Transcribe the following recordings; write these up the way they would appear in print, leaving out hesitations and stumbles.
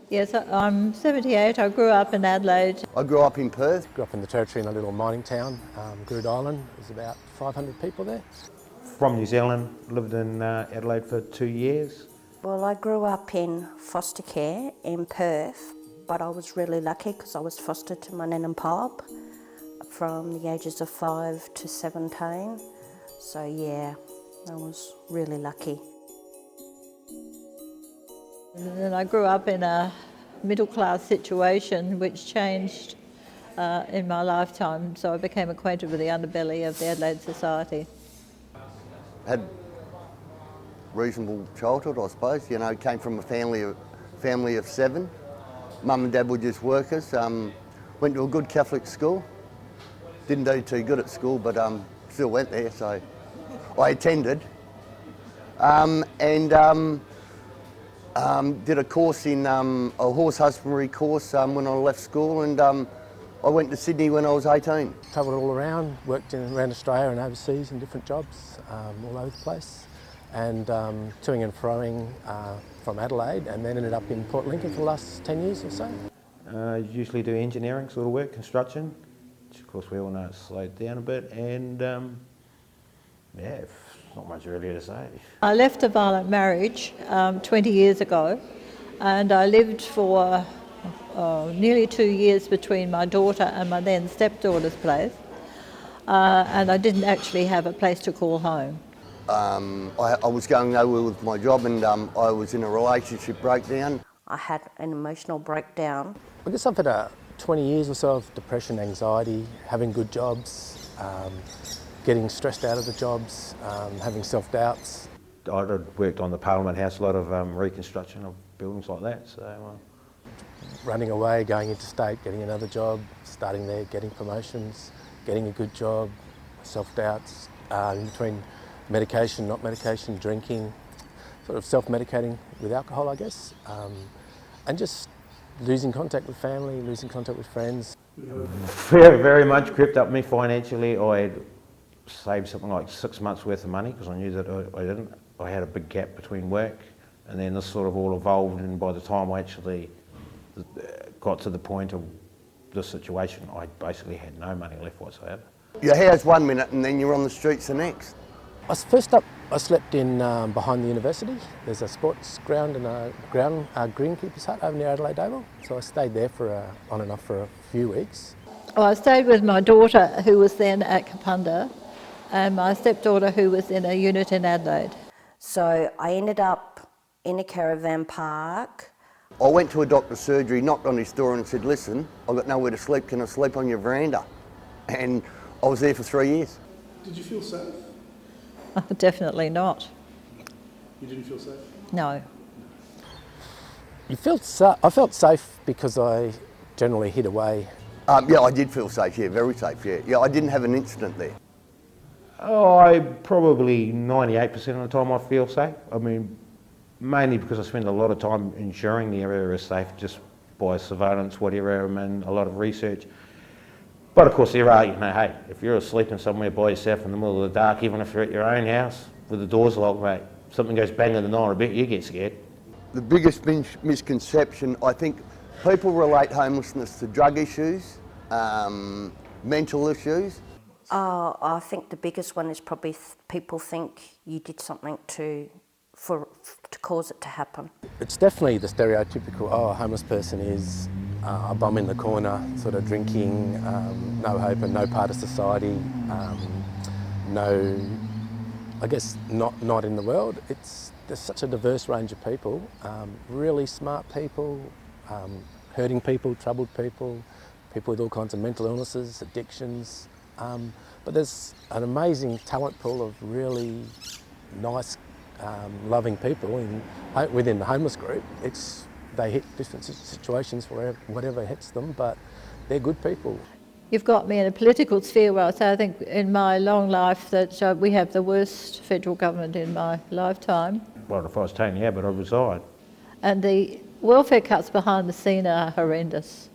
Yes, I'm 78. I grew up in Adelaide. I grew up in Perth. Grew up in the Territory in a little mining town, Good Island. There's about 500 people there. From New Zealand, lived in Adelaide for 2 years. Well, I grew up in foster care in Perth, but I was really lucky because I was fostered to my nan and pop from the ages of 5 to 17. So yeah, I was really lucky. And then I grew up in a middle-class situation which changed in my lifetime, so I became acquainted with the underbelly of the Adelaide society. Had reasonable childhood, I suppose. You know, came from a family of 7. Mum and Dad were just workers. Went to a good Catholic school. Didn't do too good at school, but still went there, so I attended. Did a course in a horse husbandry course when I left school, and I went to Sydney when I was 18. Travelled all around, worked around Australia and overseas in different jobs all over the place, and toing and froing from Adelaide, and then ended up in Port Lincoln for the last 10 years or so. Usually do engineering sort of work, construction, which of course we all know it's slowed down a bit, and yeah, not much really to say. I left a violent marriage 20 years ago, and I lived for nearly 2 years between my daughter and my then stepdaughter's place, and I didn't actually have a place to call home. I was going nowhere with my job, and I was in a relationship breakdown. I had an emotional breakdown. I guess I've had 20 years or so of depression, anxiety, having good jobs, getting stressed out of the jobs, having self-doubts. I'd worked on the Parliament House, a lot of reconstruction of buildings like that, so... Running away, going interstate, getting another job, starting there, getting promotions, getting a good job, self-doubts, in between medication, not medication, drinking, sort of self-medicating with alcohol, I guess, and just losing contact with family, losing contact with friends. Very, very much crept up me financially. I had saved something like 6 months worth of money because I knew that I didn't. I had a big gap between work, and then this sort of all evolved, and by the time I actually got to the point of the situation, I basically had no money left whatsoever. Your house 1 minute and then you're on the streets the next. First up, I slept in behind the university. There's a sports ground and a greenkeeper's hut over near Adelaide Oval, so I stayed there for on and off for a few weeks. Well, I stayed with my daughter, who was then at Kapunda, and my stepdaughter, who was in a unit in Adelaide. So I ended up in a caravan park. I went to a doctor's surgery, knocked on his door and said, listen, I've got nowhere to sleep, can I sleep on your veranda? And I was there for 3 years. Did you feel safe? Definitely not. You didn't feel safe? No. I felt safe because I generally hid away. Yeah, I did feel safe, yeah, very safe, yeah. Yeah, I didn't have an incident there. Oh, I probably 98% of the time I feel safe. I mean, mainly because I spend a lot of time ensuring the area is safe, just by surveillance, whatever, and a lot of research. But of course there are, hey, if you're sleeping somewhere by yourself in the middle of the dark, even if you're at your own house with the doors locked, mate, something goes bang in the night, I bet you get scared. The biggest misconception, I think people relate homelessness to drug issues, mental issues. I think the biggest one is probably people think you did something to cause it to happen. It's definitely the stereotypical, a homeless person is a bum in the corner, sort of drinking, no hope and no part of society, not in the world. There's such a diverse range of people, really smart people, hurting people, troubled people, people with all kinds of mental illnesses, addictions, but there's an amazing talent pool of really nice, loving people within the homeless group. They hit different situations where whatever hits them, but they're good people. You've got me in a political sphere where I think in my long life that we have the worst federal government in my lifetime. Well, if I was Tony Abbott, I'd resign. And the welfare cuts behind the scene are horrendous.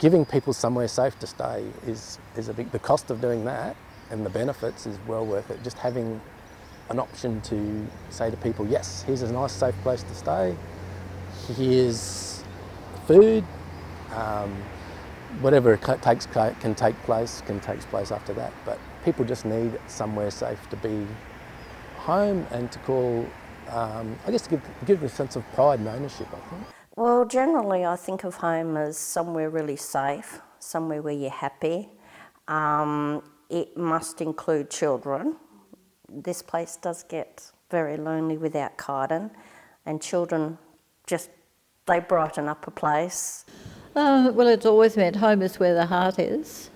Giving people somewhere safe to stay is a big, the cost of doing that and the benefits is well worth it. Just having an option to say to people, yes, here's a nice safe place to stay. Here's food, whatever can take place after that. But people just need somewhere safe to be home and to call, I guess to give a sense of pride and ownership, I think. Well, generally I think of home as somewhere really safe, somewhere where you're happy. It must include children. This place does get very lonely without Carden, and children they brighten up a place. Well, it's always meant home is where the heart is.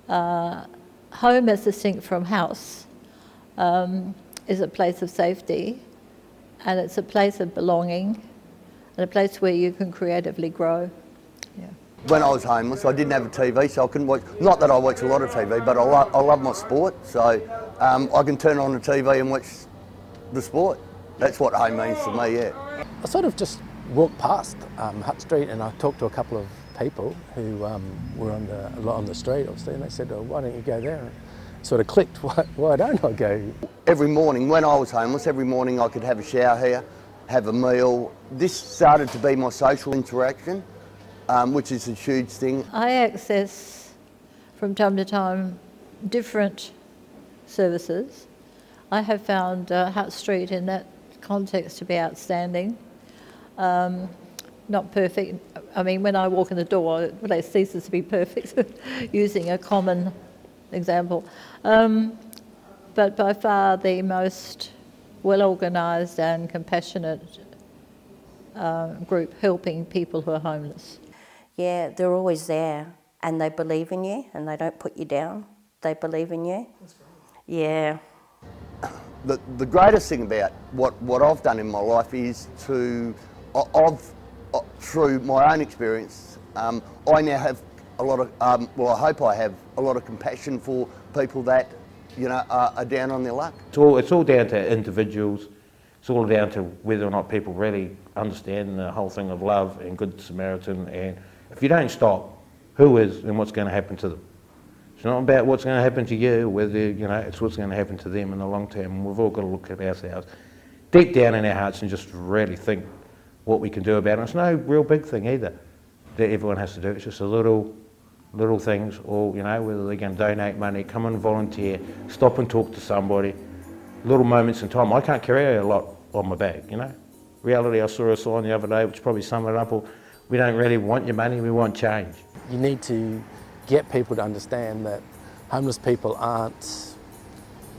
Home, as distinct from house, is a place of safety, and it's a place of belonging, and a place where you can creatively grow. Yeah. When I was homeless, I didn't have a TV, so I couldn't watch. Not that I watch a lot of TV, but I love my sport, so I can turn on the TV and watch the sport. That's what home means to me. Yeah. I sort of just walked past Hutt Street, and I talked to a couple of people who were on the street, obviously, and they said, "Oh, why don't you go there?" And it sort of clicked. Why don't I go? Every morning, when I was homeless, every morning I could have a shower here, have a meal. This started to be my social interaction, which is a huge thing. I access, from time to time, different services. I have found Hutt Street in that context to be outstanding. Not perfect. I mean, when I walk in the door, the place ceases to be perfect, using a common example. But by far the most well-organised and compassionate group helping people who are homeless. Yeah, they're always there, and they believe in you, and they don't put you down. They believe in you. That's great. Yeah. The greatest thing about what I've done in my life is through my own experience, I now have a lot of, I hope I have a lot of compassion for people that, are down on their luck. It's all down to individuals. It's all down to whether or not people really understand the whole thing of love and Good Samaritan. And if you don't stop, who is and what's going to happen to them? It's not about what's going to happen to you, whether, it's what's going to happen to them in the long term. And we've all got to look at ourselves deep down in our hearts and just really think what we can do about it. It's no real big thing either that everyone has to do. It's just a little things, or, whether they're going to donate money, come and volunteer, stop and talk to somebody, little moments in time. I can't carry a lot on my back, Reality, I saw a sign the other day which probably summed it up, or we don't really want your money, we want change. You need to get people to understand that homeless people aren't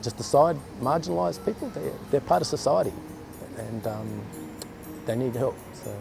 just the side marginalised people, they're part of society, and they need help. So.